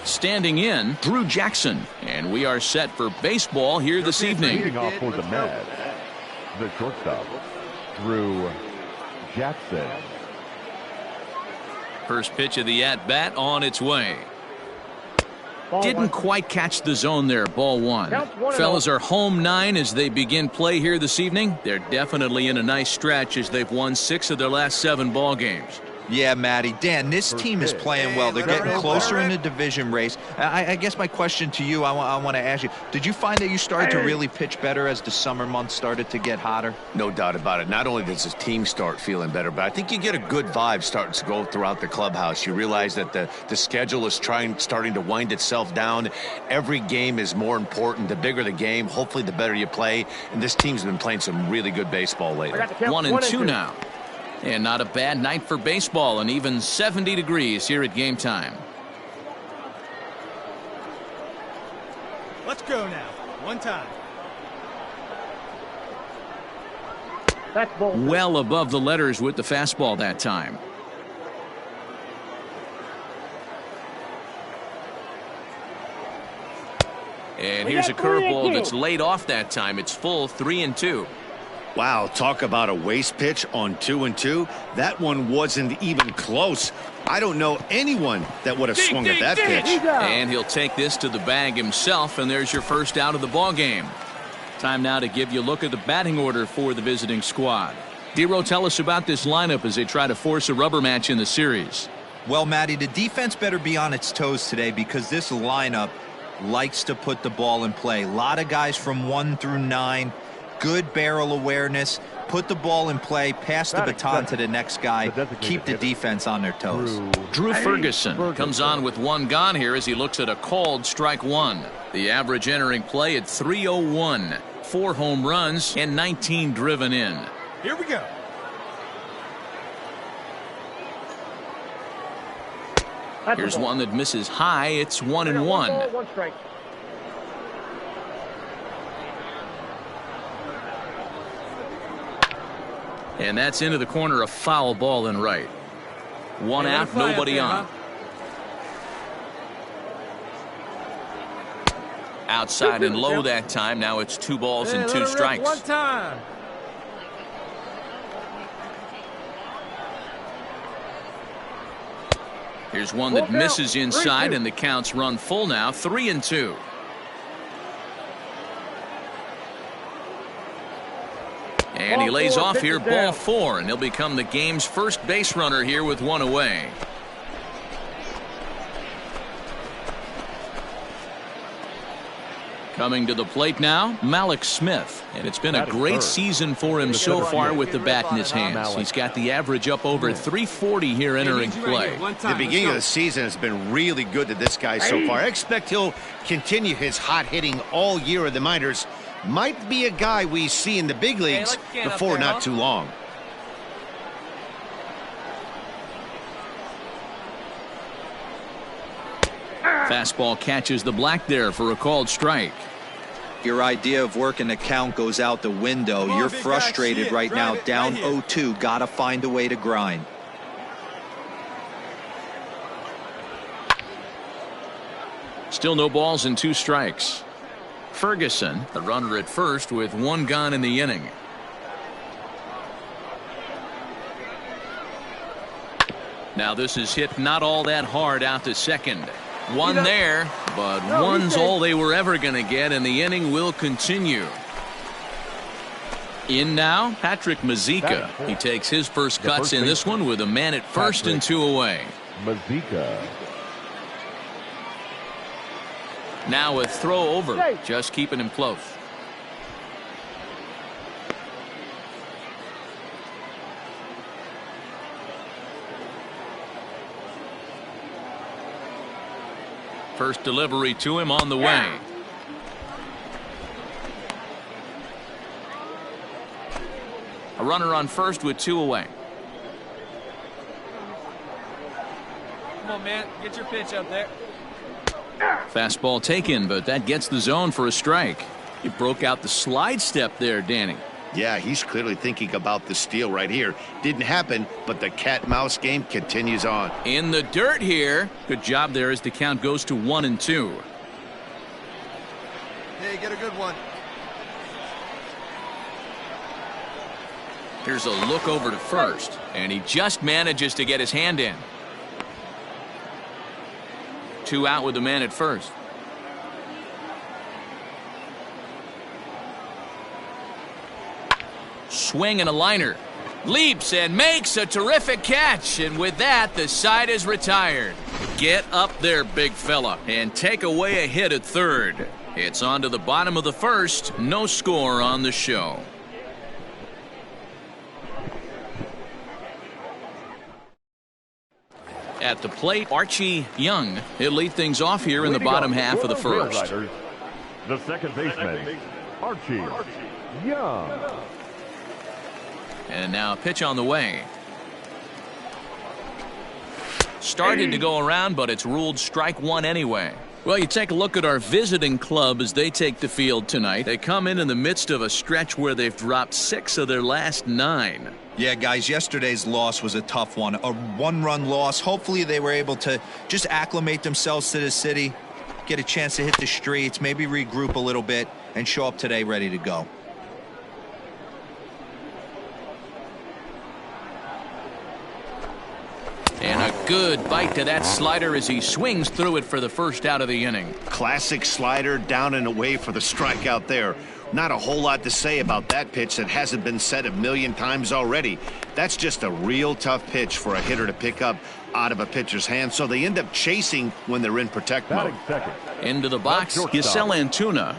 Standing in, Drew Jackson. And we are set for baseball here this evening. Leading off for the Mets, the shortstop, Drew Jackson. First pitch of the at-bat on its way. Didn't quite catch the zone there. Ball one. Fellas are home 9 as they begin play here this evening. They're definitely in a nice stretch as they've won 6 of their last 7 ball games. Yeah, Matty. Dan, this team is playing well. They're getting closer in the division race. I guess my question to you, I want to ask you, did you find that you started to really pitch better as the summer months started to get hotter? No doubt about it. Not only does this team start feeling better, but I think you get a good vibe starting to go throughout the clubhouse. You realize that the schedule is starting to wind itself down. Every game is more important. The bigger the game, hopefully the better you play. And this team's been playing some really good baseball lately. 1-2 now. And not a bad night for baseball, and even 70 degrees here at game time. Let's go now. One time. Well above the letters with the fastball that time. And here's a curveball that's laid off that time. It's full, 3-2. Wow, talk about a waste pitch on 2-2. That one wasn't even close. I don't know anyone that would have swung at that pitch. And he'll take this to the bag himself, and there's your first out of the ball game. Time now to give you a look at the batting order for the visiting squad. Dero, tell us about this lineup as they try to force a rubber match in the series. Well, Matty, the defense better be on its toes today because this lineup likes to put the ball in play. A lot of guys from 1 through 9. Good barrel awareness, put the ball in play, pass the baton to the next guy, keep the defense on their toes. Drew Ferguson comes on with 1 gone here as he looks at a called strike 1. The average entering play at .301, 4 home runs and 19 driven in. Here we go. Here's one that misses high. It's 1-1. 1 strike. And that's into the corner, a foul ball and right. 1 out, nobody on. Outside and low that time. Now it's 2 balls and 2 strikes. One time. Here's one that misses inside, and the count's run full now, 3-2. And he lays off here, ball 4, and he'll become the game's first base runner here with 1 away. Coming to the plate now, Malik Smith. And it's been a great season for him so far with the bat in his hands. He's got the average up over .340 here entering play. The beginning of the season has been really good to this guy so far. I expect he'll continue his hot hitting all year in the minors. Might be a guy we see in the big leagues before not too long. Fastball catches the black there for a called strike. Your idea of working the count goes out the window. You're frustrated right now, down 0-2. Gotta find a way to grind. Still no balls and 2 strikes. Ferguson, the runner at first with 1 gone in the inning. Now this is hit not all that hard out to second. 1 there, but 1's all they were ever going to get, and the inning will continue. In now, Patrick Mazeika. He takes his first cuts in this one with a man at first and 2 away. Mazeika. Now a throw over, just keeping him close. First delivery to him on the way. A runner on first with 2 away. Come on, man. Get your pitch up there. Fastball taken, but that gets the zone for a strike. He broke out the slide step there, Danny. Yeah, he's clearly thinking about the steal right here. Didn't happen, but the cat-mouse game continues on. In the dirt here. Good job there as the count goes to 1-2. Hey, get a good one. Here's a look over to first, and he just manages to get his hand in. 2 out with the man at first. Swing and a liner. Leaps and makes a terrific catch, and with that, the side is retired. Get up there, big fella, and take away a hit at third. It's on to the bottom of the first. No score on the show. At the plate, Archie Young. He'll lead things off here in the bottom half of the first. The second baseman, Archie Young. And now a pitch on the way. Started to go around, but it's ruled strike one anyway. Well, you take a look at our visiting club as they take the field tonight. They come in the midst of a stretch where they've dropped 6 of their last 9. Yeah, guys, yesterday's loss was a tough one. A one-run loss. Hopefully they were able to just acclimate themselves to the city, get a chance to hit the streets, maybe regroup a little bit, and show up today ready to go. And a good bite to that slider as he swings through it for the first out of the inning. Classic slider, down and away for the strikeout there. Not a whole lot to say about that pitch that hasn't been said a million times already. That's just a real tough pitch for a hitter to pick up out of a pitcher's hand, so they end up chasing when they're in protect mode. Into the box, Giselle Antuna.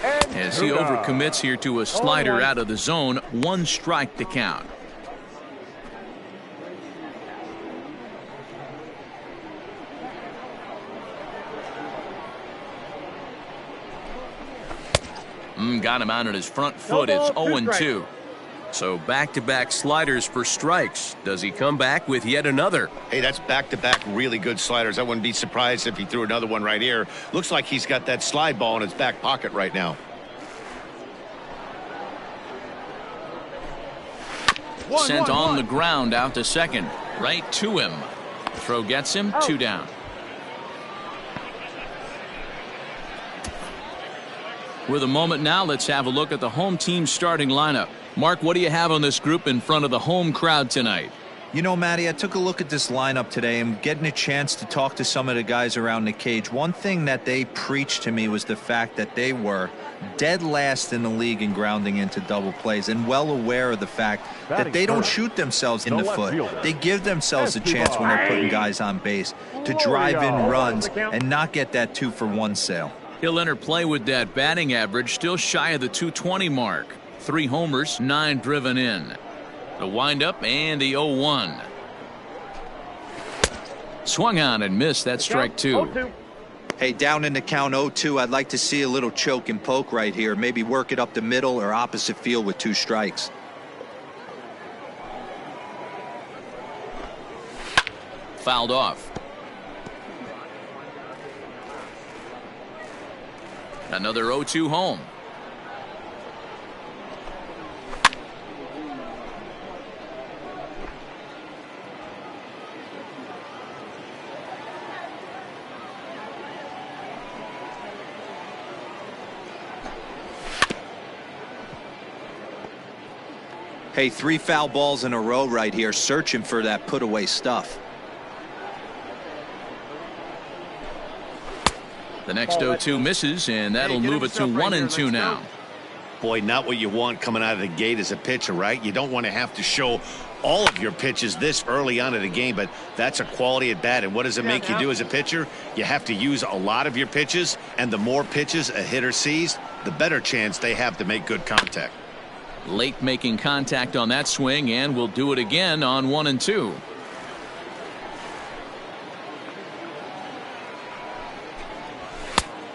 As he overcommits here to a slider out of the zone, 1 strike to count. Got him out on his front foot. It's 0-2. So back-to-back sliders for strikes. Does he come back with yet another? Hey, that's back-to-back really good sliders. I wouldn't be surprised if he threw another one right here. Looks like he's got that slide ball in his back pocket right now. Sent on the ground out to second. Right to him. Throw gets him. 2 down. With a moment now, let's have a look at the home team starting lineup. Mark, what do you have on this group in front of the home crowd tonight? You know, Matty, I took a look at this lineup today and getting a chance to talk to some of the guys around the cage. One thing that they preached to me was the fact that they were dead last in the league in grounding into double plays, and well aware of the fact that they don't shoot themselves in the foot. They give themselves a chance when they're putting guys on base to drive in runs and not get that 2-for-1 sale. He'll enter play with that batting average still shy of the 220 mark. 3 homers, 9 driven in. The windup and the 0-1. Swung on and missed. That strike 2. Hey, down in the count 0-2, I'd like to see a little choke and poke right here. Maybe work it up the middle or opposite field with 2 strikes. Fouled off. Another 0-2 home. Hey, 3 foul balls in a row right here, searching for that put away stuff. The next 0-2 misses, and that'll move it to 1-2 now. Boy, not what you want coming out of the gate as a pitcher, right? You don't want to have to show all of your pitches this early on in the game, but that's a quality at bat. And what does it make you do as a pitcher? You have to use a lot of your pitches, and the more pitches a hitter sees, the better chance they have to make good contact. Late making contact on that swing, and will do it again on 1-2.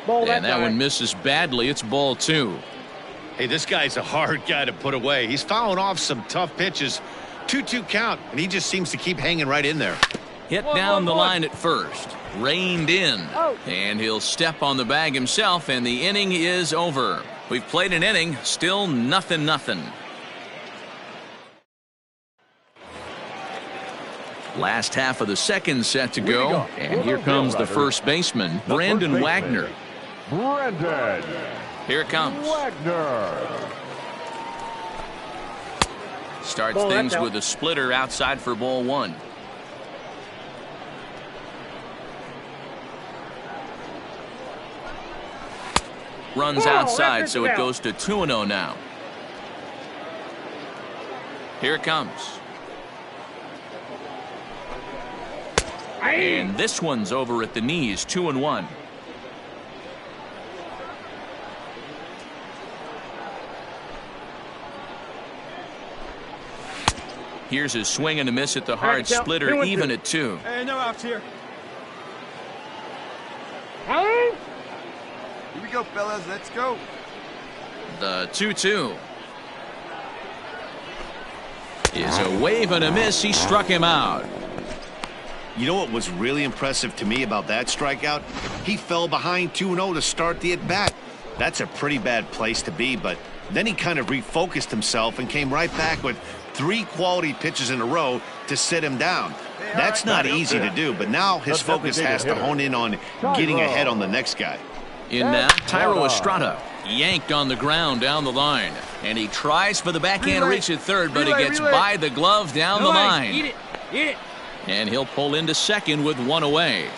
And that one misses badly. It's ball 2. Hey, this guy's a hard guy to put away. He's fouling off some tough pitches. 2-2 count, and he just seems to keep hanging right in there. Hit down the line at first. Reined in. And he'll step on the bag himself, and the inning is over. We've played an inning, still nothing. Last half of the second set to go, and here comes the first baseman, Brandon Wagner. Here it comes. Starts things with a splitter outside for ball one. Runs outside, so it goes to 2-0 now. Here it comes. And this one's over at the knees, 2-1. Here's his swing and a miss at the hard splitter, even at 2. Hey, no outs here. Here we go, fellas. Let's go. The 2-2 is a wave and a miss. He struck him out. You know what was really impressive to me about that strikeout? He fell behind 2-0 to start the at-bat. That's a pretty bad place to be, but then he kind of refocused himself and came right back with 3 quality pitches in a row to sit him down. That's not easy to do, but now his focus has to hone in on getting ahead on the next guy. In now, Tyro Estrada yanked on the ground down the line, and he tries for the backhand reach at third, but he gets by the glove down the line. Eat it. And he'll pull into second with 1 away.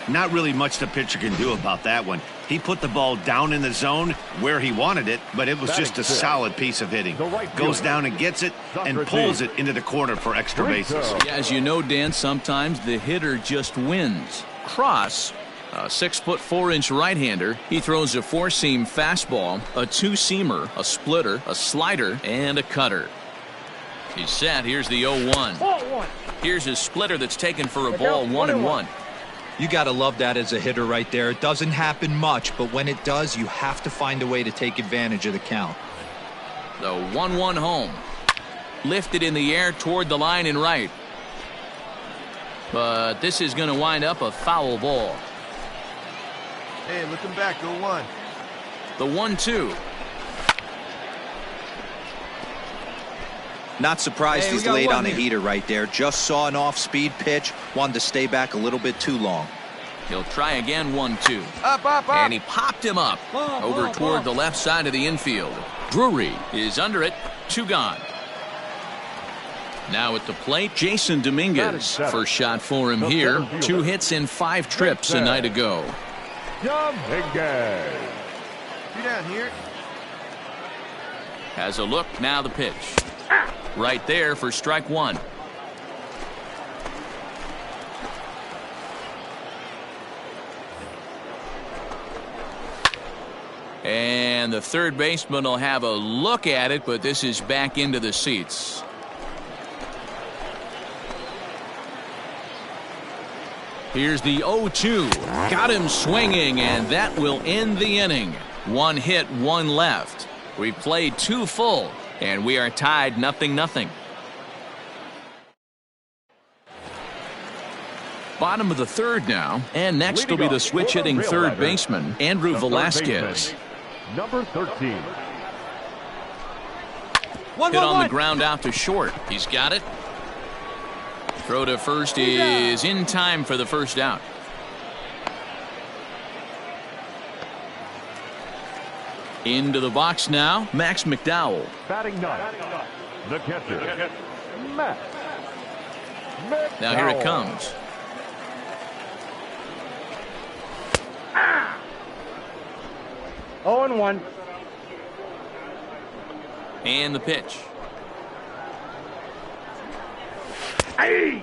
Not really much the pitcher can do about that one. He put the ball down in the zone where he wanted it, but it was just a solid piece of hitting. Goes down and gets it and pulls it into the corner for extra bases. Yeah, as you know, Dan, sometimes the hitter just wins. Cross, a 6'4" right-hander, he throws a 4-seam fastball, a 2-seamer, a splitter, a slider, and a cutter. He's set. Here's the 0-1. Here's his splitter that's taken for a ball, 1-1. You got to love that as a hitter right there. It doesn't happen much, but when it does, you have to find a way to take advantage of the count. The 1-1 home. Lifted in the air toward the line and right. But this is going to wind up a foul ball. Hey, looking back, 0-1. The 1-2. Not surprised he's laid on a heater right there. Just saw an off-speed pitch. Wanted to stay back a little bit too long. He'll try again, 1-2. Up. And he popped him up over toward the left side of the infield. Drury is under it. 2 gone. Now at the plate, Jason Dominguez. First shot for him here. 2 hits in 5 trips a night ago. Dominguez. 2 down here. Has a look. Now the pitch. Right there for strike 1. And the third baseman will have a look at it, but this is back into the seats. Here's the 0-2. Got him swinging, and that will end the inning. 1 hit, 1 left. We played 2 full, and we are tied 0-0. Bottom of the third now, and next will be the switch-hitting third baseman, Andrew Velasquez. Number 13. Hit on the ground out to short. He's got it. Throw to first is in time for the first out. Into the box now, Max McDowell. Batting 9. The catcher, Max McDowell. Now here it comes. Oh, and 1. And the pitch. Hey!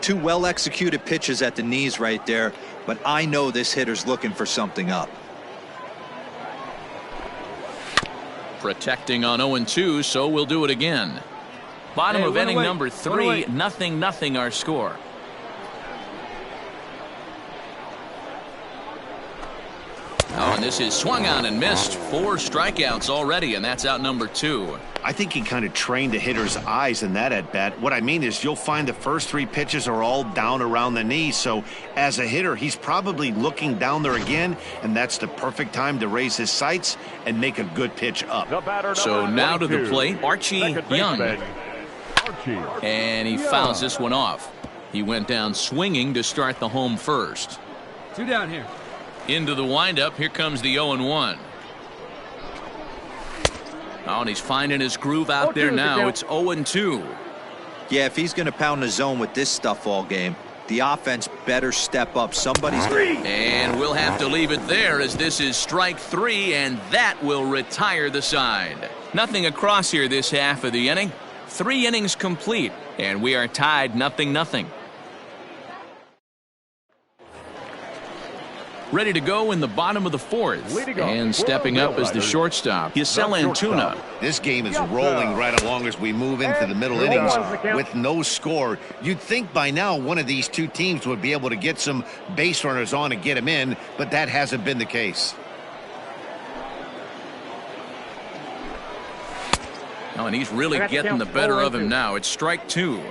2 well-executed pitches at the knees right there, but I know this hitter's looking for something up. Protecting on 0-2, so we'll do it again. Bottom of inning number 3, 0-0 our score. Oh, and And this is swung on and missed. 4 strikeouts already, and that's out number 2. I think he kind of trained the hitter's eyes in that at-bat. What I mean is you'll find the first 3 pitches are all down around the knee. So as a hitter, he's probably looking down there again, and that's the perfect time to raise his sights and make a good pitch up. So now to the plate, Archie Young. And he fouls this one off. He went down swinging to start the home first. 2 down here. Into the windup, here comes the 0-1. Oh, and he's finding his groove out there now. It's 0-2. Yeah, if he's going to pound the zone with this stuff all game, the offense better step up. Somebody's... And we'll have to leave it there as this is strike 3, and that will retire the side. Nothing across here this half of the inning. 3 innings complete, and we are tied 0-0. Ready to go in the bottom of the 4th. And stepping up as the shortstop, Yasel Antuna. This game is rolling right along as we move into the middle innings with no score. You'd think by now one of these 2 teams would be able to get some base runners on and get them in, but that hasn't been the case. Oh, and he's really getting the better of him now. It's strike 2.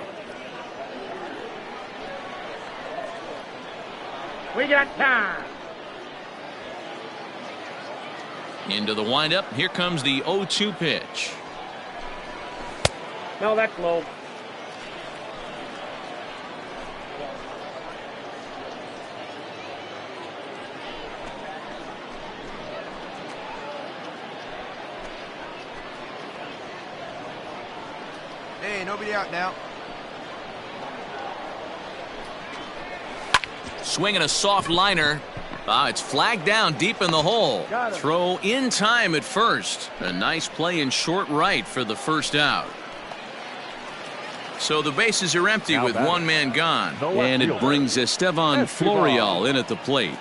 We got time. Into the windup. Here comes the 0-2 pitch. No, that's low. Hey, nobody out now. Swinging a soft liner. It's flagged down deep in the hole. Throw in time at first. A nice play in short right for the first out. So the bases are empty with 1 man gone. And it brings Estevan Florial in at the plate.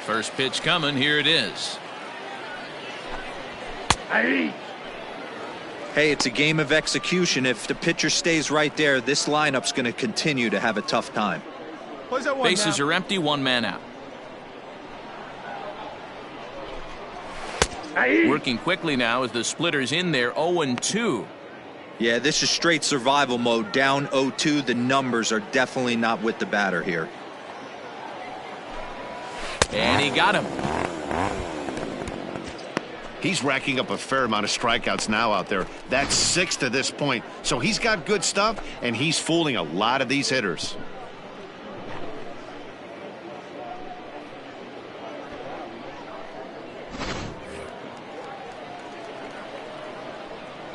First pitch coming. Here it is. Hey, it's a game of execution. If the pitcher stays right there, this lineup's going to continue to have a tough time. Bases are empty, 1 man out. Working quickly now as the splitter's in there, 0-2. Yeah, this is straight survival mode. Down 0-2. The numbers are definitely not with the batter here. And he got him. He's racking up a fair amount of strikeouts now out there. That's 6 to this point. So he's got good stuff, and he's fooling a lot of these hitters.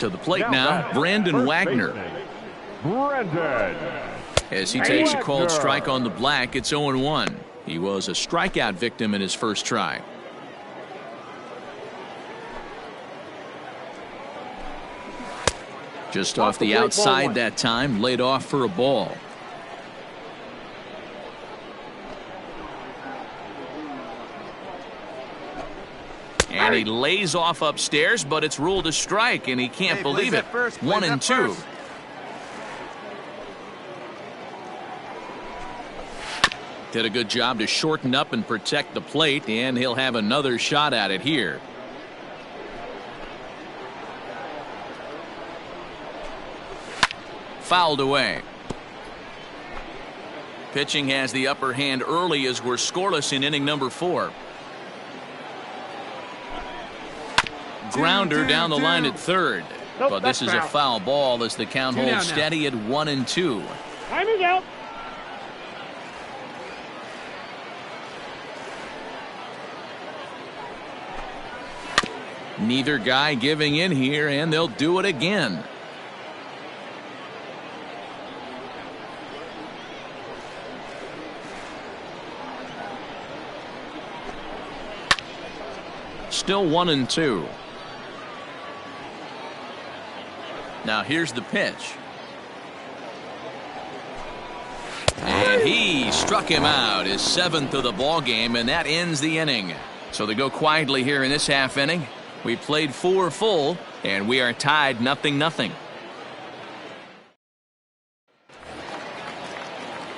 To the plate now, Brandon Wagner. As he takes a called strike on the black, it's 0-1. He was a strikeout victim in his first try. Just off the outside that time, laid off for a ball. And he lays off upstairs, but it's ruled a strike, and he can't believe it. 1-2. Did a good job to shorten up and protect the plate, and he'll have another shot at it here. Fouled away. Pitching has the upper hand early as we're scoreless in inning number 4. Grounder down the line at third. But this is a foul ball as the count holds steady at 1-2. Time is out. Neither guy giving in here, and they'll do it again. Still 1-2. Now here's the pitch. And he struck him out, his 7th of the ball game, and that ends the inning. So they go quietly here in this half inning. We played 4 full, and we are tied 0-0.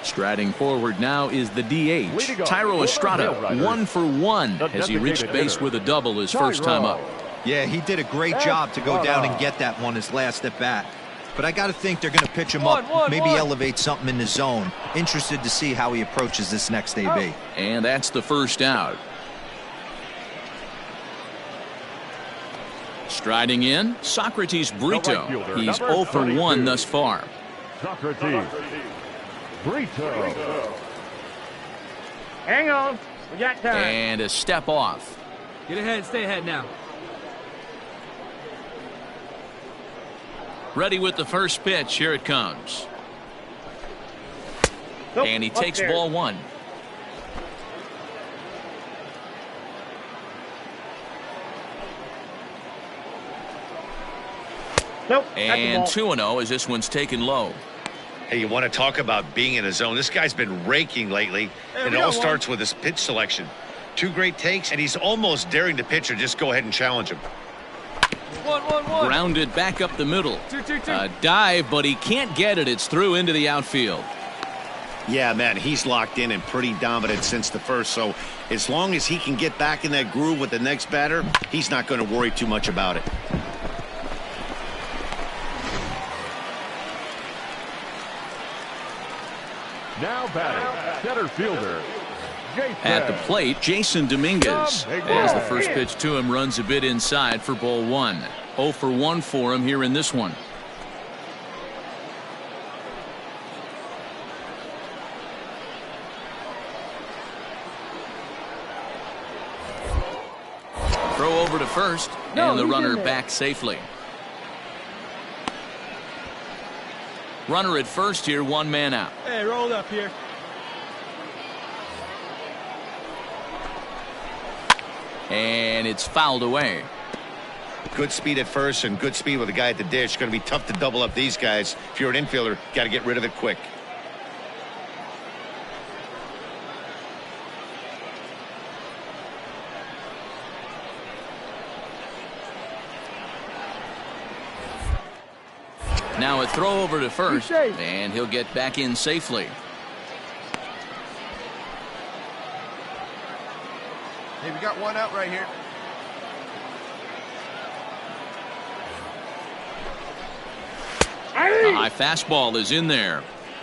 Striding forward now is the DH, Tyro Estrada, 1 for 1 as he reached base with a double his first time up. Yeah, he did a great job to go down and get that one his last at bat. But I got to think they're going to pitch him up, maybe elevate something in the zone. Interested to see how he approaches this next AB. And that's the first out. Striding in, Socrates Brito. He's 0 for 1 thus far. Socrates Brito. Hang on. We got time. And a step off. Get ahead, stay ahead now. Ready with the first pitch. Here it comes. Nope, And he up takes there. ball 1. Nope. And that's the ball. 2-0 as this one's taken low. Hey, you want to talk about being in a zone? This guy's been raking lately, and it all starts with his pitch selection. 2 great takes, and he's almost daring the pitcher just go ahead and challenge him. 1-1-1. Grounded back up the middle. 2-2-2. A dive, but he can't get it. It's through into the outfield. Yeah, man, he's locked in and pretty dominant since the first, so as long as he can get back in that groove with the next batter, he's not going to worry too much about it. Now batting, center fielder, Jason. At the plate, Jason Dominguez. As the first pitch to him runs a bit inside for ball 1. 0 for 1 for him here in this one. Throw over to first, and the runner back safely. Runner at first here, 1 man out. Hey, roll up here. And it's fouled away. Good speed at first and good speed with a guy at the dish. Going to be tough to double up these guys. If you're an infielder, got to get rid of it quick. Now a throw over to first, and he'll get back in safely. Hey, we got one out right here. A high fastball is in there.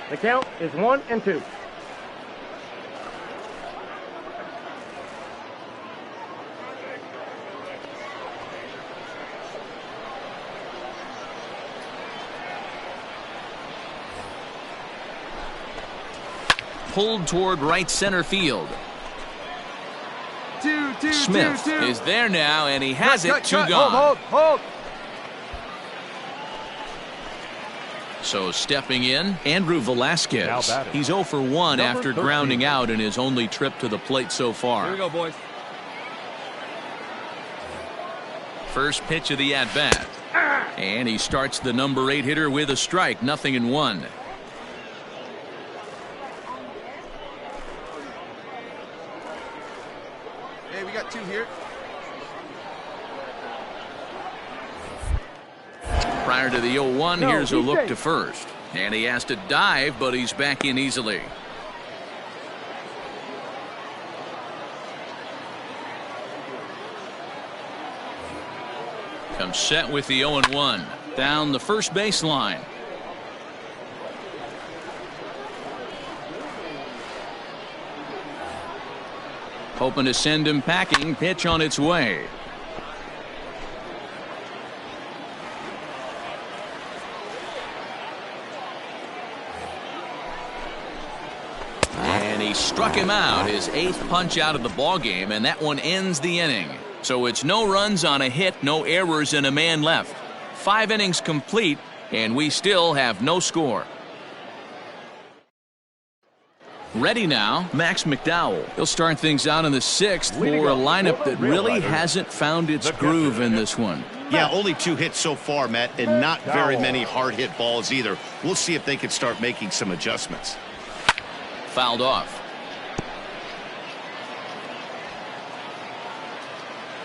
The count is 1-2. Pulled toward right center field. Smith is there now, and he has it. 2 gone. Hold. So stepping in, Andrew Now Velasquez. batting. He's 0 for 1 Number after 13. grounding out in his only trip to the plate so Here we far. go, boys. First pitch of the at-bat. And he starts the number 8 hitter with a strike, 0-1. Hey, we got 2 here. Prior to the 0-1, No, here's a he's look safe. to first. And he has to dive, but he's back in easily. Comes set with the 0-1. Down the first baseline. Hoping to send him packing. Pitch on its way. And he struck him out, his 8th punch out of the ball game, and that one ends the inning. So it's no runs on a hit, no errors, and a man left. 5 innings complete, and we still have no score. Ready now, Max McDowell. He'll start things out in the 6th for a lineup that really hasn't found its groove in this one. Yeah, only 2 hits so far, Matt, and not very many hard hit balls either. We'll see if they can start making some adjustments. Fouled off.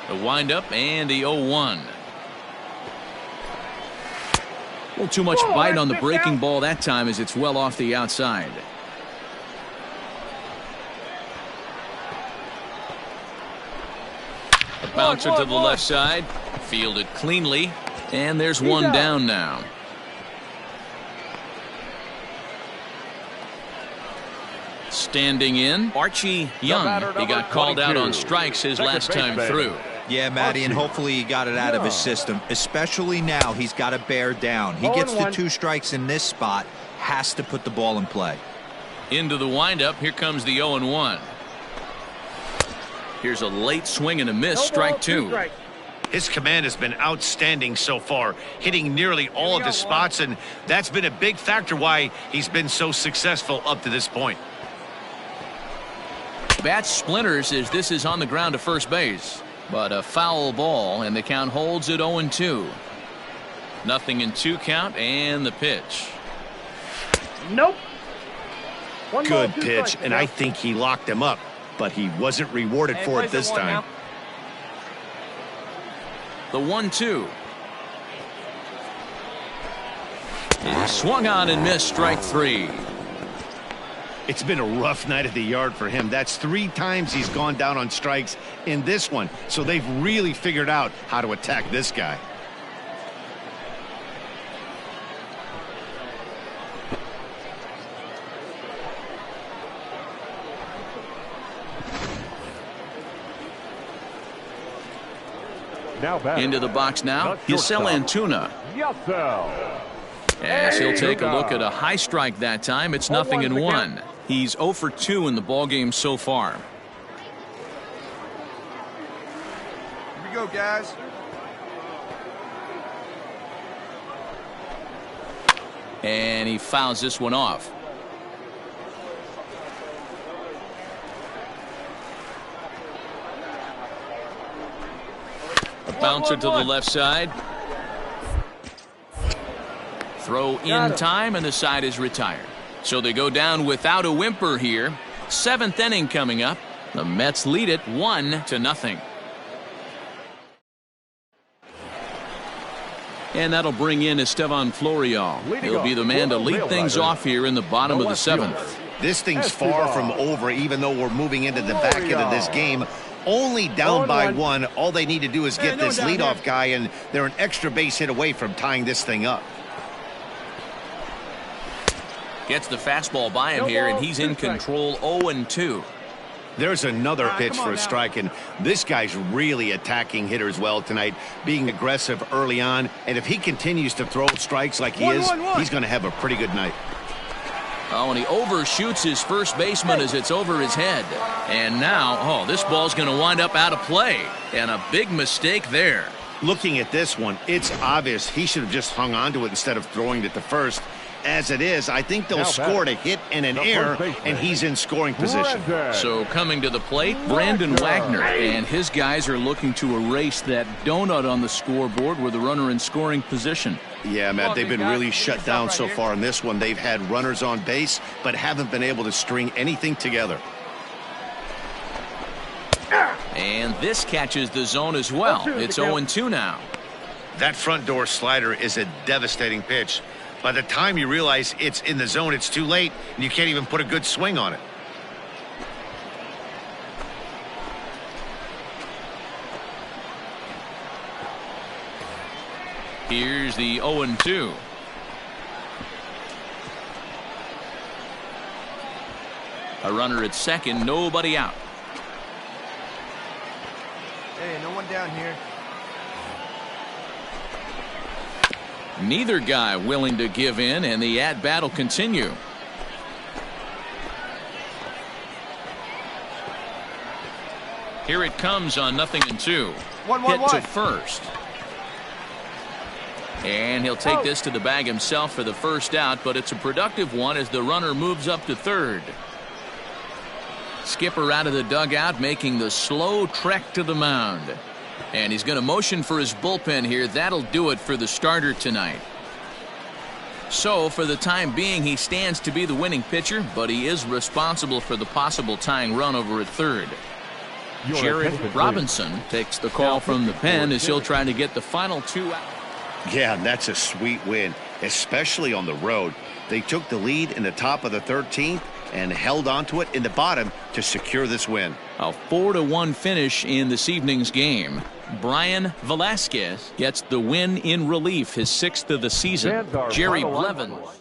The windup and the 0-1. Well, too much bite on the breaking ball that time as it's well off the outside. Bouncer to the left side. Fielded cleanly. And there's one down now. Standing in, Archie Young. He got called out on strikes his last time through. Yeah, Matty, and hopefully he got it out of his system. Especially now, he's got to bear down. He gets the 2 strikes in this spot, has to put the ball in play. Into the windup, here comes the 0-1. Here's a late swing and a miss, strike 2. His command has been outstanding so far, hitting nearly all of his spots, and that's been a big factor why he's been so successful up to this point. Bat splinters as this is on the ground to first base. But a foul ball, and the count holds at 0-2. Nothing in 2 count, and the pitch. Nope. Good pitch, and I think he locked him up, but he wasn't rewarded for it this time. The 1-2. He swung on and missed, strike 3. It's been a rough night at the yard for him. That's 3 times he's gone down on strikes in this one. So they've really figured out how to attack this guy. Into the box now, Yasel Antuna. As he'll take a look at a high strike that time, it's 0-1. He's 0 for 2 in the ballgame so far. Here we go, guys. And he fouls this one off. A bouncer to the left side. Throw in time, and the side is retired. So they go down without a whimper here. 7th inning coming up. The Mets lead it 1-0. And that'll bring in Estevan Florial. He'll be the man to lead things off here in the bottom of the 7th. This thing's far from over, even though we're moving into the back end of this game. Only down by 1. All they need to do is get this leadoff guy, and they're an extra base hit away from tying this thing up. Gets the fastball by him here, and he's in control. 0-2. There's another pitch for a strike, and this guy's really attacking hitters well tonight, being aggressive early on. And if he continues to throw strikes like he is, he's going to have a pretty good night. Oh, and he overshoots his first baseman as it's over his head. And now, this ball's going to wind up out of play. And a big mistake there. Looking at this one, it's obvious he should have just hung on to it instead of throwing it to first. As it is, I think they'll score a hit and an error, and he's in scoring position. So coming to the plate, Brandon Wagner, and his guys are looking to erase that donut on the scoreboard with the runner in scoring position. Yeah, Matt, they've been really shut down so far in this one. They've had runners on base, but haven't been able to string anything together. And this catches the zone as well. It's 0-2 now. That front door slider is a devastating pitch. By the time you realize it's in the zone, it's too late, and you can't even put a good swing on it. Here's the 0-2. A runner at second, nobody out. Hey, no one down here. Neither guy willing to give in, and the at-bat will continue. Here it comes on 0-2. Hit to first. And he'll take this to the bag himself for the first out, but it's a productive one as the runner moves up to third. Skipper out of the dugout, making the slow trek to the mound. And he's going to motion for his bullpen here. That'll do it for the starter tonight. So for the time being, he stands to be the winning pitcher, but he is responsible for the possible tying run over at third. Jared Robinson takes the call from the pen as he'll try to get the final 2 out. Yeah, that's a sweet win, especially on the road. They took the lead in the top of the 13th, and held onto it in the bottom to secure this win. A 4-1 finish in this evening's game. Brian Velasquez gets the win in relief, his 6th of the season. Jerry Blevins.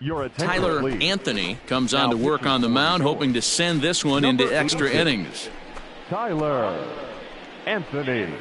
Your attention, Tyler please. Anthony comes on to work on the mound, hoping to send this one into extra innings. Tyler Anthony.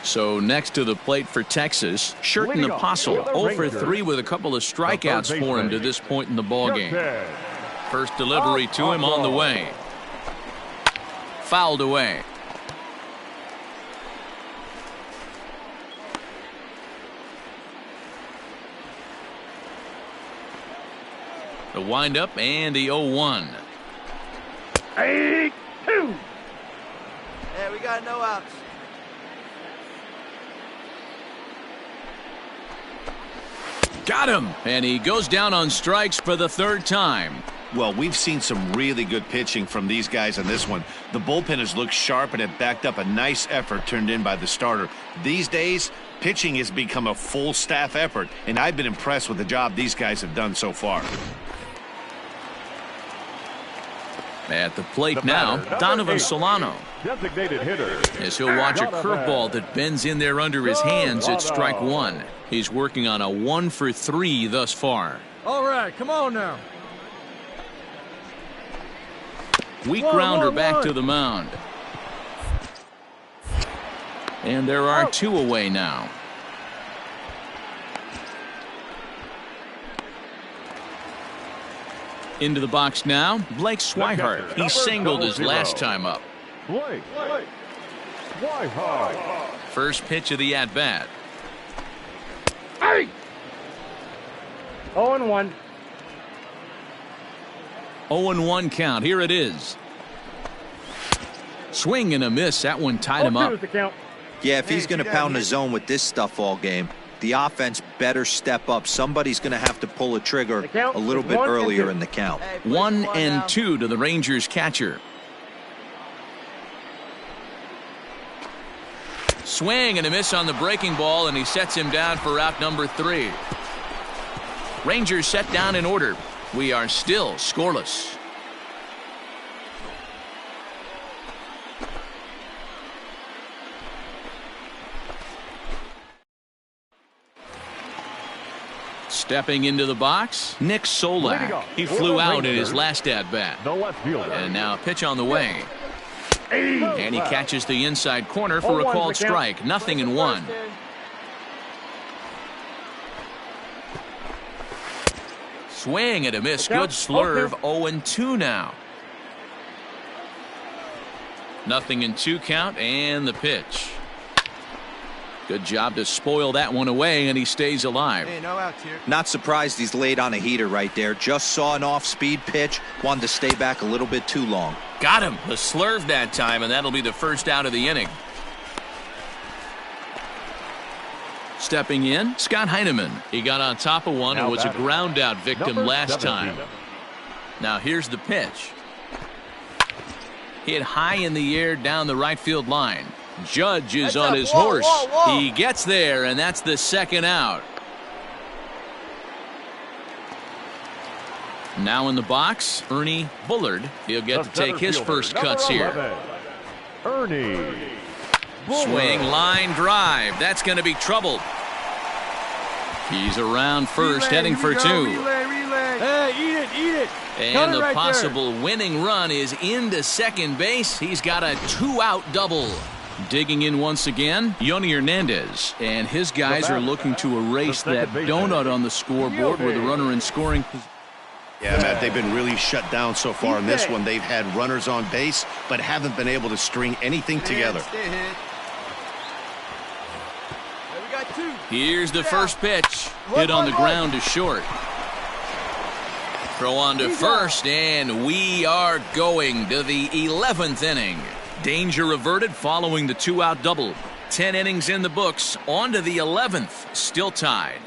So next to the plate for Texas, Sherton Apostle, 0 for 3 with a couple of strikeouts for him to this point in the ballgame. First delivery to him on the way. Fouled away. The windup and the 0-1. 8-2. Yeah, we got no outs. Got him, and he goes down on strikes for the third time. Well, we've seen some really good pitching from these guys on this one. The bullpen has looked sharp and it backed up a nice effort turned in by the starter. These days, pitching has become a full staff effort, and I've been impressed with the job these guys have done so far. At the plate now, Donovan Solano. Designated hitter. As he'll watch a curveball that bends in there under his hands at strike one. He's working on a 1 for 3 thus far. All right, come on now. Weak grounder back to the mound. And there are 2 away now. Into the box now, Blake Swihart. He singled his last time up. Blake Swihart. First pitch of the at-bat. 0-1. 0-1 count. Here it is. Swing and a miss. That one tied him up. Yeah, if he's going to pound the zone with this stuff all game, the offense better step up. Somebody's going to have to pull a trigger a little bit earlier in the count. 1-2 to the Rangers catcher. Swing and a miss on the breaking ball, and he sets him down for out number 3. Rangers set down in order. We are still scoreless. Stepping into the box, Nick Solak. He flew out in his last at-bat. The left fielder. And now pitch on the way. And he catches the inside corner for a called strike. 0-1. Swing and a miss. Good slurve. 0-2 now. 0-2 count and the pitch. Good job to spoil that one away, and he stays alive. Hey, no outs here. Not surprised he's laid on a heater right there. Just saw an off-speed pitch. Wanted to stay back a little bit too long. Got him. A slurve that time, and that'll be the first out of the inning. Stepping in, Scott Heineman. He got on top of one and was a ground out victim last time. Now here's the pitch. Hit high in the air down the right field line. Judge is on his horse. He gets there, and that's the second out. Now in the box, Ernie Bullard. He'll get to take his first cuts here. Ernie. Swing, line drive. That's going to be trouble. He's around first, heading for two. Hey, eat it. And the possible winning run is into second base. He's got a 2-out double. Digging in once again, Yoni Hernandez. And his guys are looking to erase that donut on the scoreboard with a runner in scoring position. Yeah, Matt, they've been really shut down so far in this one. They've had runners on base, but haven't been able to string anything together. Here's the first pitch. Hit on the ground to short. Throw on to first, and we are going to the 11th inning. Danger averted following the 2-out double. 10 innings in the books. On to the 11th. Still tied.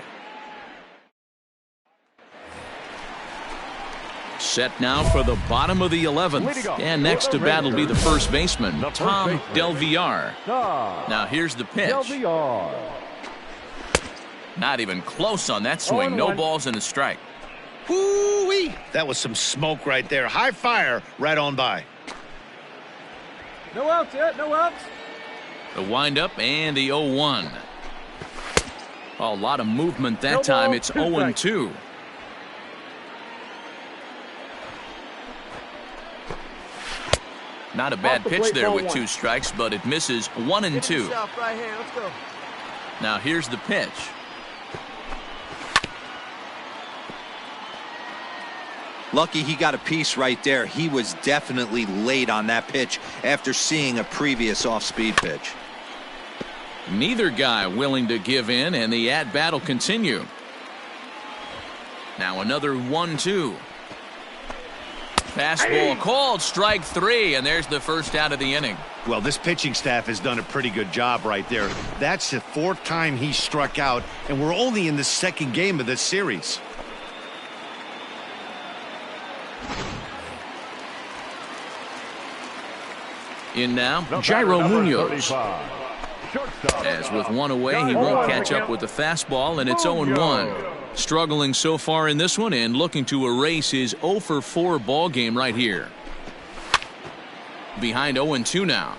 Set now for the bottom of the 11th. And next to bat will be the first baseman, Tom Del Villar. Now here's the pitch. Not even close on that swing. No balls and a strike. Woo-wee! That was some smoke right there. High fire right on by. No outs yet, no outs. The windup and the 0-1. A lot of movement that time. It's 0-2. Not a bad pitch there with 2 strikes, but it misses 1-2. Now here's the pitch. Lucky he got a piece right there. He was definitely late on that pitch after seeing a previous off-speed pitch. Neither guy willing to give in, and the at-bat will continue. Now another 1-2. Fastball called, strike 3, and there's the first out of the inning. Well, this pitching staff has done a pretty good job right there. That's the 4th time he struck out, and we're only in the 2nd game of this series. In now, Jairo Munoz. As with one away, he won't catch up with the fastball, and it's 0-1. Struggling so far in this one and looking to erase his 0-for-4 ball game right here. Behind 0-2 now.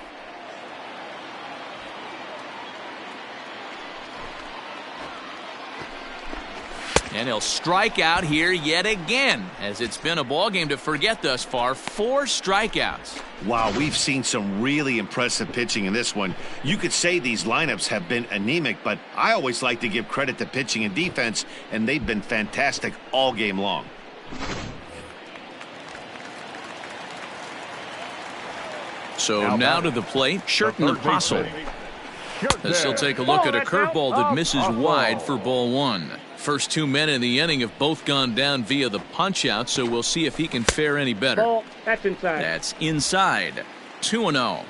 And he'll strike out here yet again, as it's been a ball game to forget thus far. 4 strikeouts. Wow, we've seen some really impressive pitching in this one. You could say these lineups have been anemic, but I always like to give credit to pitching and defense, and they've been fantastic all game long. So now to the plate, Sherton and Postle. As he'll take a look at a curveball that misses wide for ball 1. First 2 men in the inning have both gone down via the punch-out, so we'll see if he can fare any better. Ball, that's inside. That's inside. 2-0.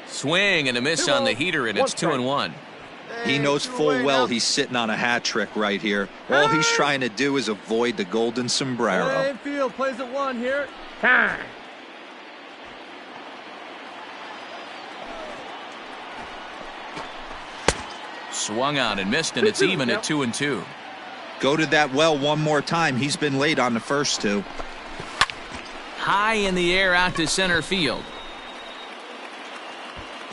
Swing and a miss on the heater, and it's 2-1. He knows full well he's sitting on a hat trick right here. All he's trying to do is avoid the golden sombrero. Infield plays at 1 here. Time. Swung on and missed, and it's even at 2-2. Go to that well one more time. He's been late on the first 2. High in the air out to center field.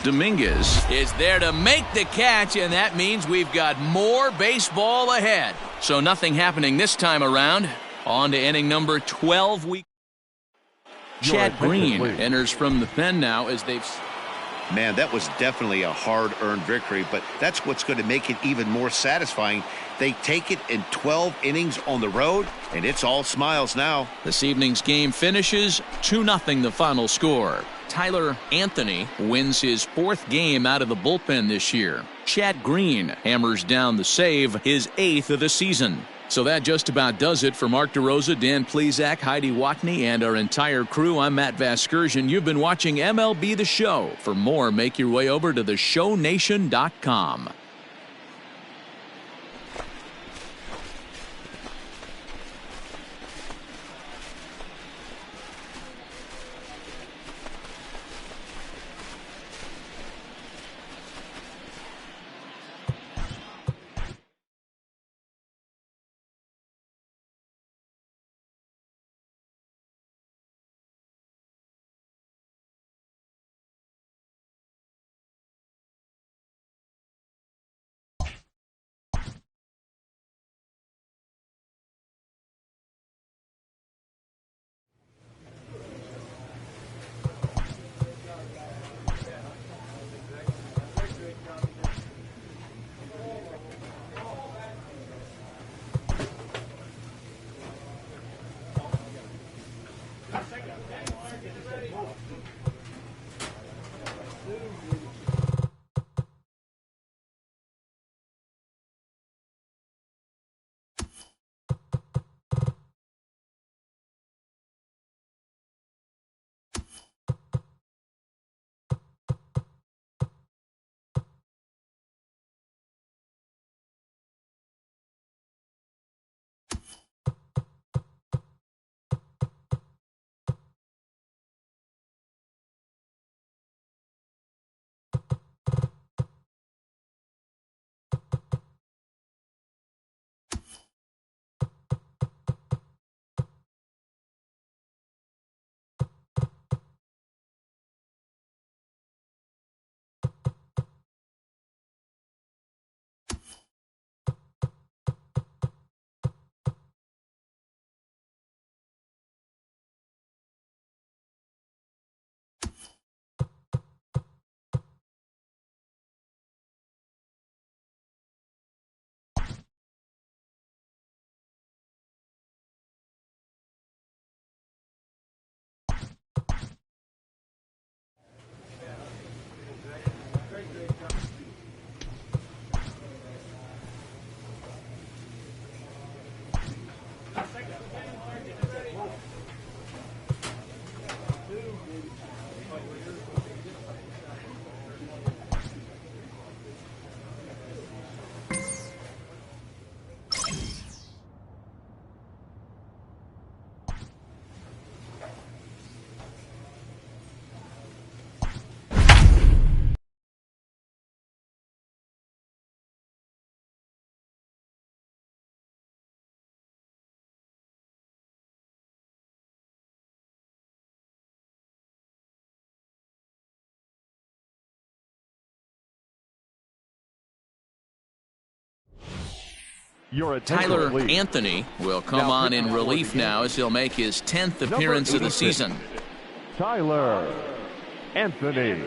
Dominguez is there to make the catch, and that means we've got more baseball ahead. So nothing happening this time around. On to inning number 12. Chad Green enters from the pen now as they've... Man, that was definitely a hard-earned victory, but that's what's going to make it even more satisfying. They take it in 12 innings on the road, and it's all smiles now. This evening's game finishes 2-0 the final score. Tyler Anthony wins his 4th game out of the bullpen this year. Chad Green hammers down the save, his 8th of the season. So that just about does it for Mark DeRosa, Dan Plesac, Heidi Watney, and our entire crew. I'm Matt Vasgersian. You've been watching MLB The Show. For more, make your way over to theshownation.com. Tyler Anthony will come on in relief now as he'll make his 10th appearance of the season. Tyler Anthony.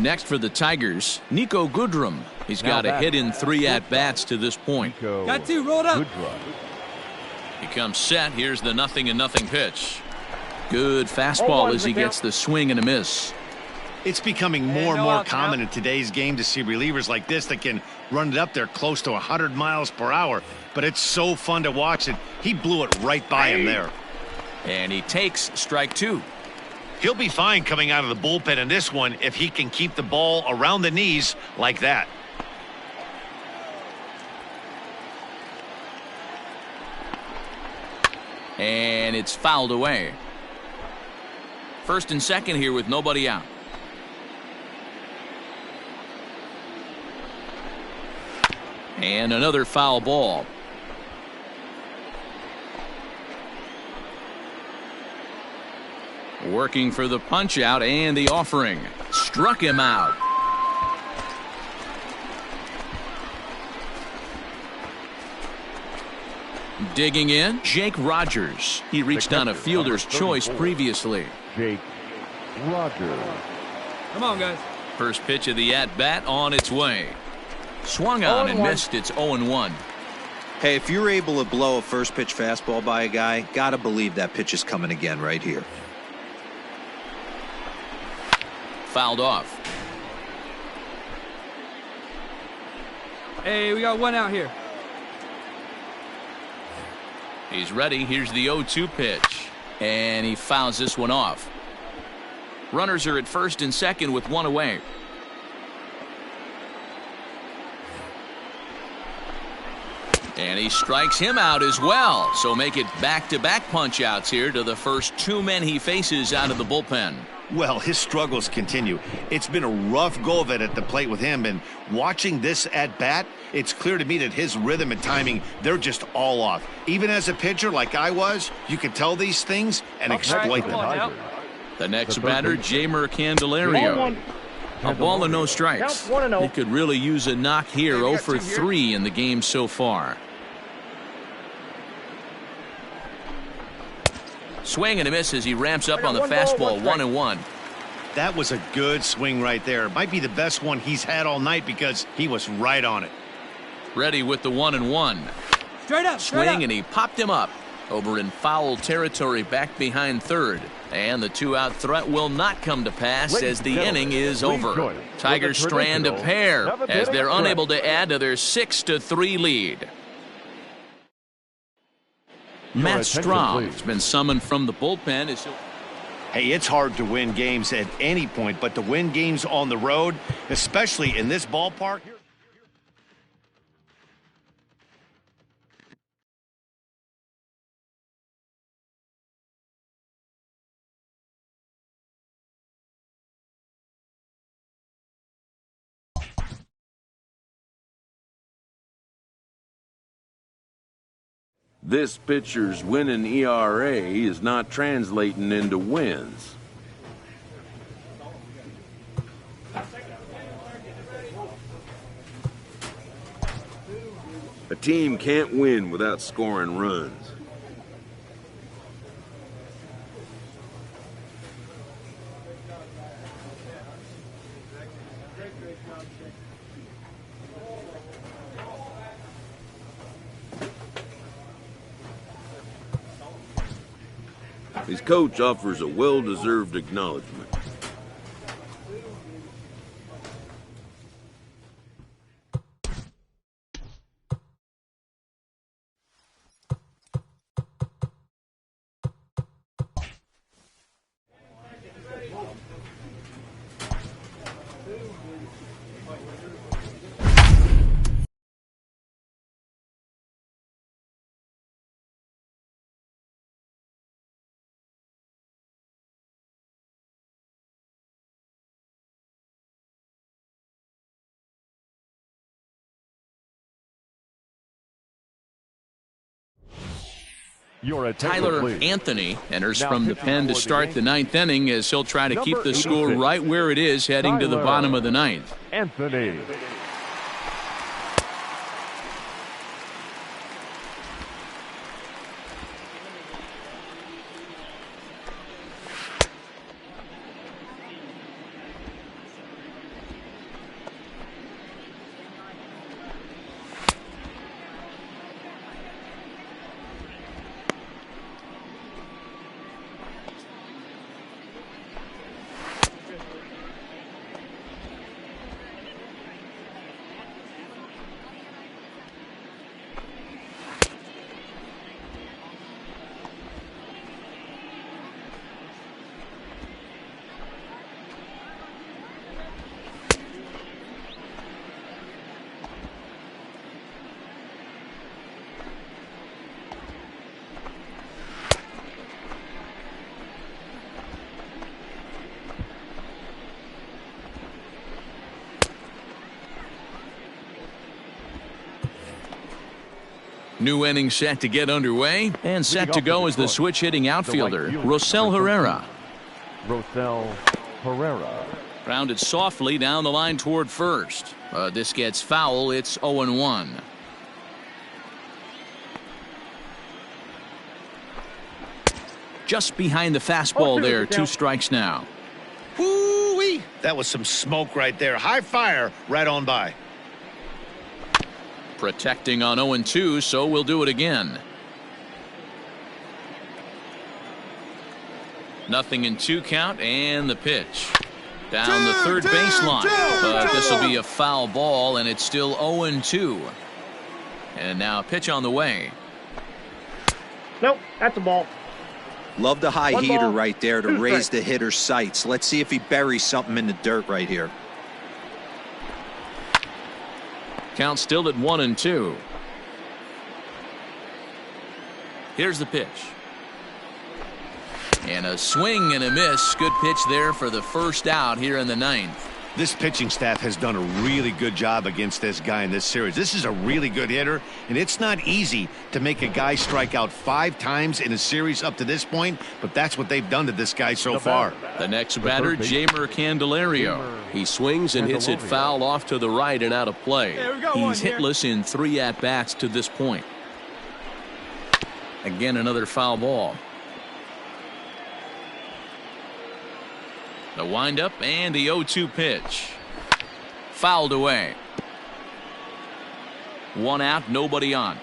Next for the Tigers, Nico Goodrum. He's got a hit in 3 at-bats to this point. Got 2, roll it up. He comes set. Here's the 0-0 pitch. Good fastball as he gets the swing and a miss. It's becoming more and more common in today's game to see relievers like this that can run it up there close to 100 miles per hour. But it's so fun to watch it. He blew it right by him there. And he takes strike 2. He'll be fine coming out of the bullpen in this one if he can keep the ball around the knees like that. And it's fouled away. First and second here with nobody out. And another foul ball. Working for the punch out and the offering. Struck him out. Digging in, Jake Rogers. He reached on a fielder's choice previously. Jake Rogers. Come on, guys. First pitch of the at-bat on its way. Swung on and missed. It's 0-1. Hey, if you're able to blow a first pitch fastball by a guy, gotta believe that pitch is coming again right here. Fouled off. Hey, we got 1 out here. He's ready. Here's the 0-2 pitch. And he fouls this one off. Runners are at first and second with 1 away. And he strikes him out as well. So make it back-to-back punch-outs here to the first 2 men he faces out of the bullpen. Well, his struggles continue. It's been a rough go of it at the plate with him, and watching this at bat, it's clear to me that his rhythm and timing, they're just all off. Even as a pitcher like I was, you can tell these things and exploit them. The next batter, Jamer Candelario. A ball and no strikes. He could really use a knock here. 0 for 3 in the game so far. Swing and a miss as he ramps up on the fastball. 1-1. That was a good swing right there. Might be the best one he's had all night because he was right on it. Ready with the 1-1. Straight up. Swing and he popped him up. Over in foul territory back behind third. And the 2-out threat will not come to pass as the inning is over. Tigers strand a pair as they're unable to add to their 6-3 lead. Matt Strahm has been summoned from the bullpen. Hey, it's hard to win games at any point, but to win games on the road, especially in this ballpark. This pitcher's winning ERA is not translating into wins. A team can't win without scoring runs. His coach offers a well-deserved acknowledgement. Tyler Anthony enters from the pen to start the 9th inning as he'll try to keep the score right where it is heading to the bottom of the 9th. Anthony. New inning set to get underway, and set to go is the switch-hitting outfielder, Rosell Herrera. Rosell Herrera. Grounded softly down the line toward first. This gets foul. It's 0-1. Just behind the fastball there. 2 strikes now. Woo-wee! That was some smoke right there. High fire right on by. Protecting on 0-2, so we'll do it again. Nothing in 2 count, and the pitch. Down the third baseline. But this will be a foul ball, and it's still 0-2. And now a pitch on the way. Nope, that's a ball. Love the high One heater ball, right there to 2 raise strikes. the hitter's sights. Let's see if he buries something in the dirt right here. Count still at 1-2. Here's the pitch. And a swing and a miss. Good pitch there for the first out here in the 9th. This pitching staff has done a really good job against this guy in this series. This is a really good hitter, and it's not easy to make a guy strike out 5 times in a series up to this point, but that's what they've done to this guy so far. The next batter, Jamer Candelario. He swings and hits it foul off to the right and out of play. He's hitless in 3 at-bats to this point. Again, another foul ball. The windup and the 0-2 pitch. Fouled away. 1 out, nobody on.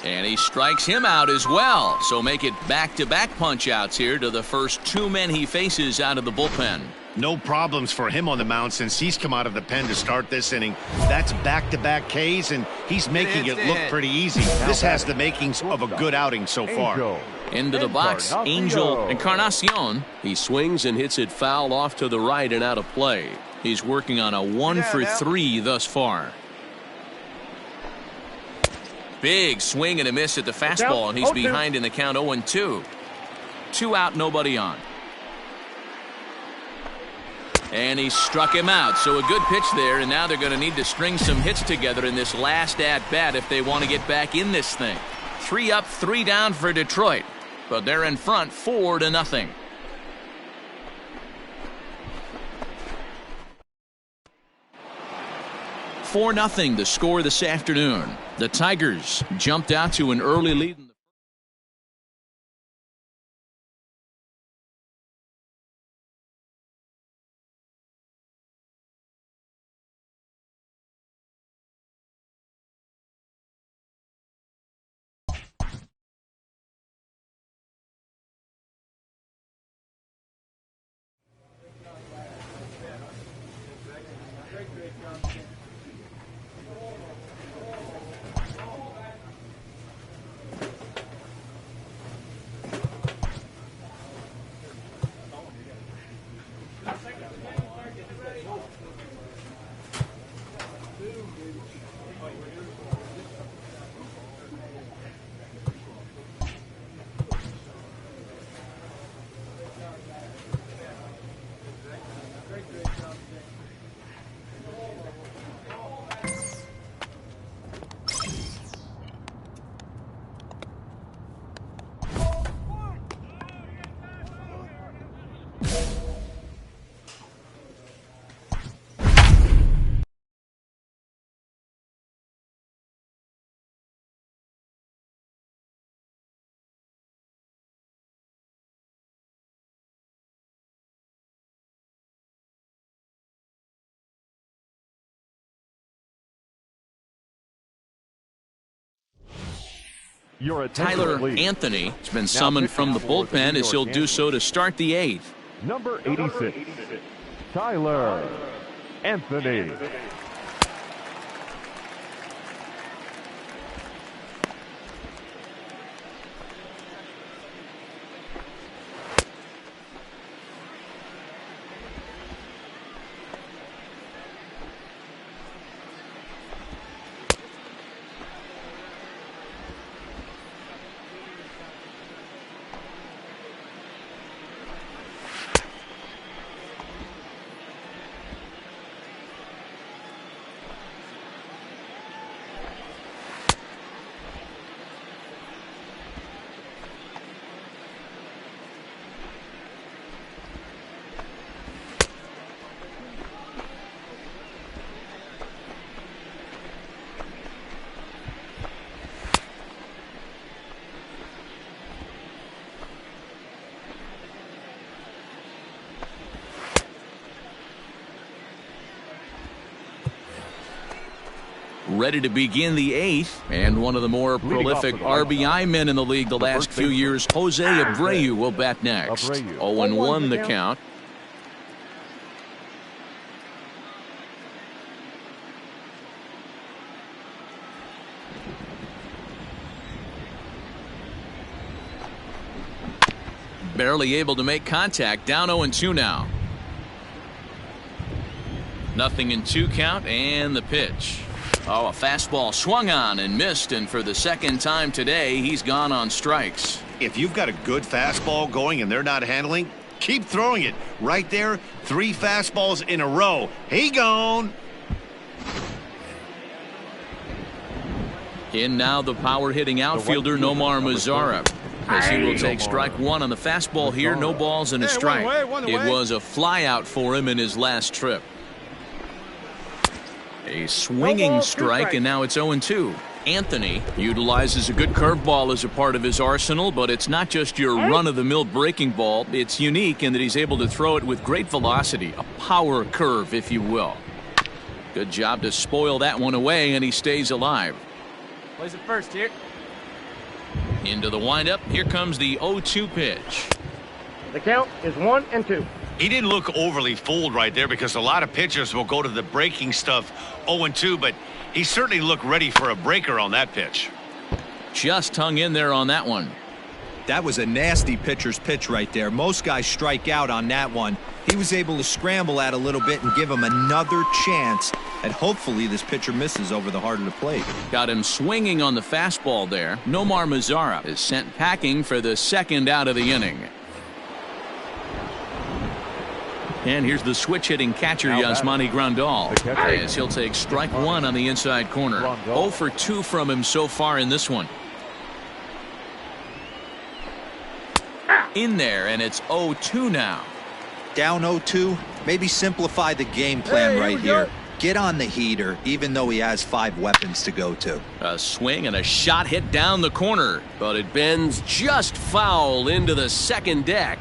And he strikes him out as well. So make it back-to-back punch-outs here to the first 2 men he faces out of the bullpen. No problems for him on the mound since he's come out of the pen to start this inning. That's back-to-back Ks, and he's making it look pretty easy. This has the makings of a good outing so far. Into the box, Angel Encarnacion. He swings and hits it foul off to the right and out of play. He's working on a 1 for 3 thus far. Big swing and a miss at the fastball, and he's behind in the count 0-2. 2 out, nobody on. And he struck him out. So a good pitch there, and now they're going to need to string some hits together in this last at-bat if they want to get back in this thing. 3 up, 3 down for Detroit. But they're in front 4-0. $4-0 the score this afternoon. The Tigers jumped out to an early lead. Tyler Anthony has been summoned from the bullpen as he'll do so to start the 8th. Number 86, Tyler Anthony. Ready to begin the 8th, and one of the more prolific RBI men in the league the last few years, Jose Abreu, will bat next. 0-1 the count. Barely able to make contact. Down 0-2 now. Nothing in 2 count, and the pitch. Oh, a fastball swung on and missed, and for the second time today, he's gone on strikes. If you've got a good fastball going and they're not handling, keep throwing it. Right there, 3 fastballs in a row. He gone. In now the power-hitting outfielder Nomar Mazara, as he will take strike 1 on the fastball here. No balls and a strike. It was a flyout for him in his last trip. A swinging strike, and now it's 0-2. Anthony utilizes a good curveball as a part of his arsenal, but it's not just your run-of-the-mill breaking ball. It's unique in that he's able to throw it with great velocity, a power curve, if you will. Good job to spoil that one away, and he stays alive. Plays it first here. Into the windup. Here comes the 0-2 pitch. The count is 1-2. He didn't look overly fooled right there because a lot of pitchers will go to the breaking stuff 0-2, but he certainly looked ready for a breaker on that pitch. Just hung in there on that one. That was a nasty pitcher's pitch right there. Most guys strike out on that one. He was able to scramble at a little bit and give him another chance, and hopefully this pitcher misses over the heart of the plate. Got him swinging on the fastball there. Nomar Mazara is sent packing for the second out of the inning. And here's the switch-hitting catcher, Yasmani Grandal, as he'll take strike 1 on the inside corner. 0 for 2 from him so far in this one. In there, and it's 0-2 now. Down 0-2, maybe simplify the game plan right here. Get on the heater, even though he has 5 weapons to go to. A swing and a shot hit down the corner, but it bends just foul into the second deck.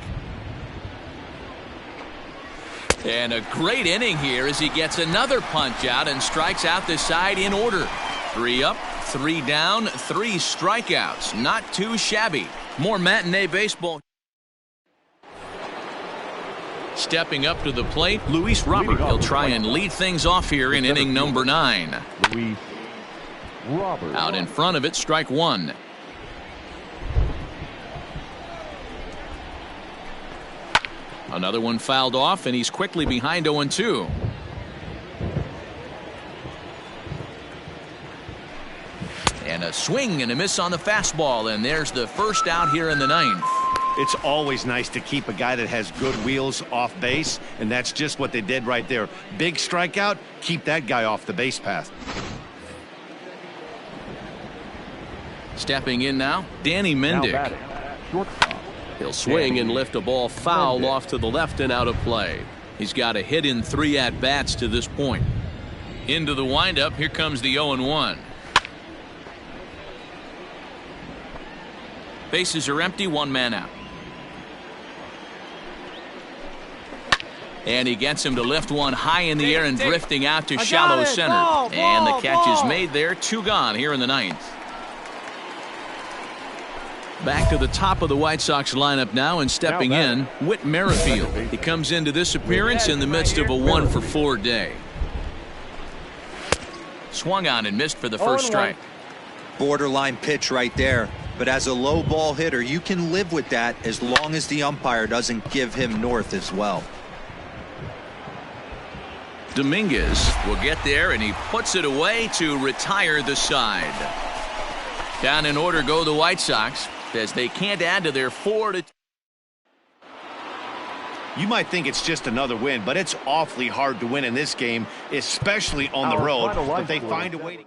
And a great inning here as he gets another punch out and strikes out the side in order. 3 up, 3 down, 3 strikeouts. Not too shabby. More matinee baseball. Stepping up to the plate, Luis Robert. He'll try and lead things off here in inning number 9. Luis Robert. Out in front of it, strike 1. Another one fouled off, and he's quickly behind 0-2. And a swing and a miss on the fastball, and there's the first out here in the 9th. It's always nice to keep a guy that has good wheels off base, and that's just what they did right there. Big strikeout, keep that guy off the base path. Stepping in now, Danny Mendick. He'll swing and lift a ball foul off to the left and out of play. He's got a hit in 3 at-bats to this point. Into the windup, here comes the 0-1. Bases are empty, 1 man out. And he gets him to lift one high in the air and drifting out to shallow center. And the catch is made there. 2 gone here in the 9th. Back to the top of the White Sox lineup now, and stepping in, Whit Merrifield. He comes into this appearance in the midst of a 1-for-4 day. Swung on and missed for the first strike. Borderline pitch right there. But as a low ball hitter, you can live with that as long as the umpire doesn't give him north as well. Dominguez will get there, and he puts it away to retire the side. Down in order go the White Sox, as they can't add to their 4-2. You might think it's just another win, but it's awfully hard to win in this game, especially on the road. But they find a way to